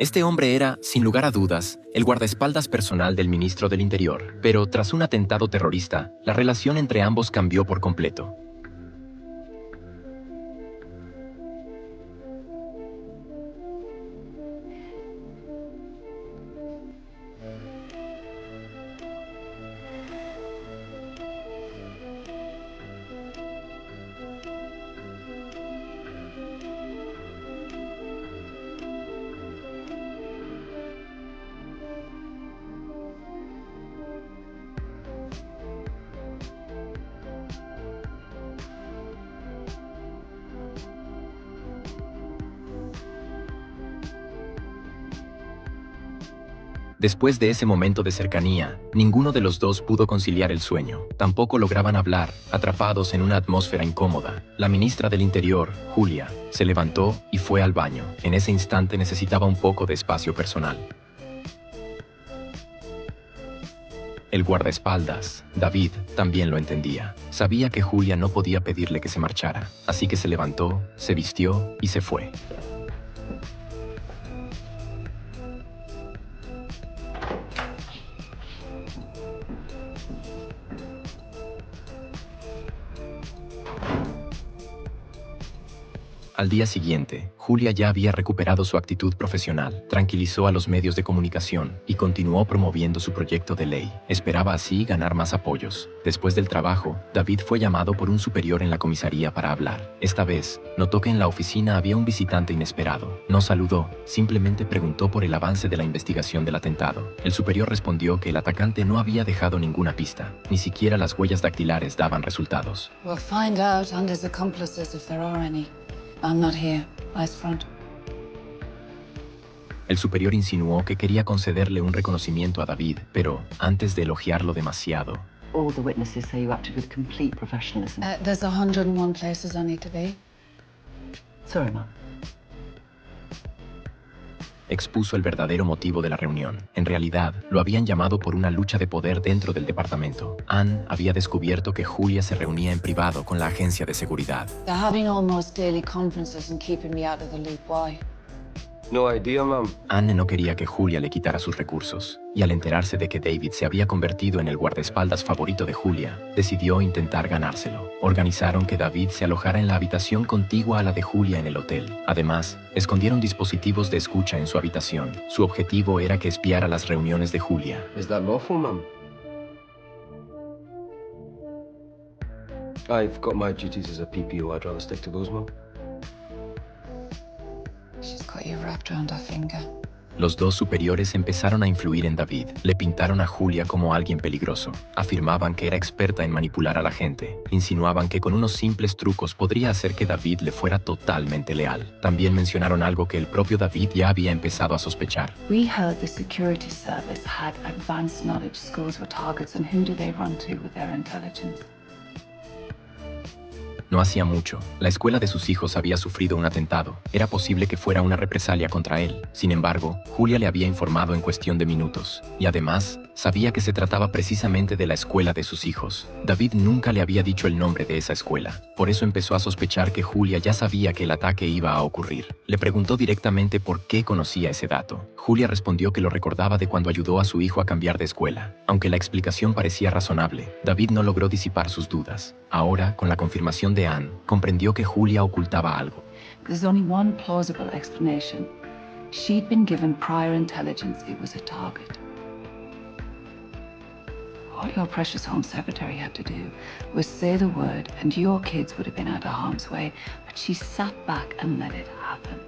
Este hombre era, sin lugar a dudas, el guardaespaldas personal del ministro del Interior, pero tras un atentado terrorista, la relación entre ambos cambió por completo. Después de ese momento de cercanía, ninguno de los dos pudo conciliar el sueño. Tampoco lograban hablar, atrapados en una atmósfera incómoda. La ministra del Interior, Julia, se levantó y fue al baño. En ese instante necesitaba un poco de espacio personal. El guardaespaldas, David, también lo entendía. Sabía que Julia no podía pedirle que se marchara, así que se levantó, se vistió y se fue. Al día siguiente, Julia ya había recuperado su actitud profesional, tranquilizó a los medios de comunicación y continuó promoviendo su proyecto de ley. Esperaba así ganar más apoyos. Después del trabajo, David fue llamado por un superior en la comisaría para hablar. Esta vez, notó que en la oficina había un visitante inesperado. No saludó, simplemente preguntó por el avance de la investigación del atentado. El superior respondió que el atacante no había dejado ninguna pista, ni siquiera las huellas dactilares daban resultados. We'll find out and his accomplices if there are any. I'm not here. Vice front. El superior insinuó que quería concederle un reconocimiento a David, pero antes de elogiarlo demasiado, All the witnesses say you acted with complete professionalism. There's 101 places I need to be. Sorry, Mum. expuso el verdadero motivo de la reunión. En realidad, lo habían llamado por una lucha de poder dentro del departamento. Anne había descubierto que Julia se reunía en privado con la agencia de seguridad. They're having almost daily conferences and keeping me out of the loop. Why? No idea, ma'am. Anne no quería que Julia le quitara sus recursos, y al enterarse de que David se había convertido en el guardaespaldas favorito de Julia, decidió intentar ganárselo. Organizaron que David se alojara en la habitación contigua a la de Julia en el hotel. Además, escondieron dispositivos de escucha en su habitación. Su objetivo era que espiara las reuniones de Julia. Is that lawful, ma'am? I've got my duties as a PPO. I'd rather stick to those, ma'am. She's got you wrapped around her finger. Los dos superiores empezaron a influir en David. Le pintaron a Julia como alguien peligroso. Afirmaban que era experta en manipular a la gente. Insinuaban que con unos simples trucos podría hacer que David le fuera totalmente leal. También mencionaron algo que el propio David ya había empezado a sospechar. We heard the security service had advanced knowledge schools were targets, and who do they run to with their intelligence? No hacía mucho, la escuela de sus hijos había sufrido un atentado. Era posible que fuera una represalia contra él. Sin embargo, Julia le había informado en cuestión de minutos. Y además, sabía que se trataba precisamente de la escuela de sus hijos. David nunca le había dicho el nombre de esa escuela. Por eso empezó a sospechar que Julia ya sabía que el ataque iba a ocurrir. Le preguntó directamente por qué conocía ese dato. Julia respondió que lo recordaba de cuando ayudó a su hijo a cambiar de escuela. Aunque la explicación parecía razonable, David no logró disipar sus dudas. Ahora, con la confirmación de Anne, comprendió que Julia ocultaba algo. There's only one plausible explanation. She'd been given prior intelligence it was a target. All your precious home secretary had to do was say the word and your kids would have been out of harm's way, but she sat back and let it happen.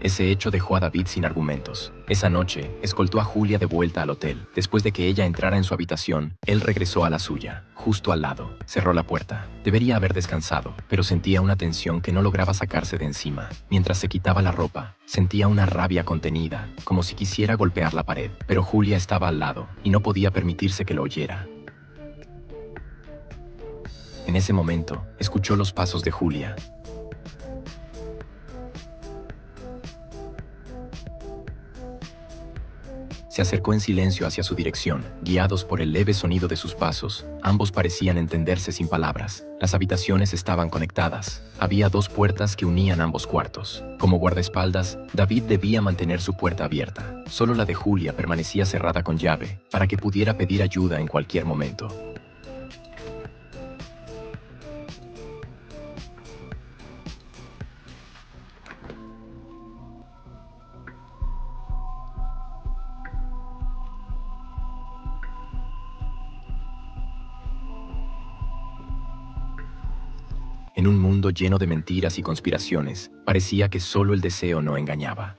Ese hecho dejó a David sin argumentos. Esa noche, escoltó a Julia de vuelta al hotel. Después de que ella entrara en su habitación, él regresó a la suya, justo al lado. Cerró la puerta. Debería haber descansado, pero sentía una tensión que no lograba sacarse de encima. Mientras se quitaba la ropa, sentía una rabia contenida, como si quisiera golpear la pared. Pero Julia estaba al lado, y no podía permitirse que lo oyera. En ese momento, escuchó los pasos de Julia. se acercó en silencio hacia su dirección, guiados por el leve sonido de sus pasos. Ambos parecían entenderse sin palabras. Las habitaciones estaban conectadas. Había dos puertas que unían ambos cuartos. Como guardaespaldas, David debía mantener su puerta abierta. Solo la de Julia permanecía cerrada con llave, para que pudiera pedir ayuda en cualquier momento. En un mundo lleno de mentiras y conspiraciones, parecía que solo el deseo no engañaba.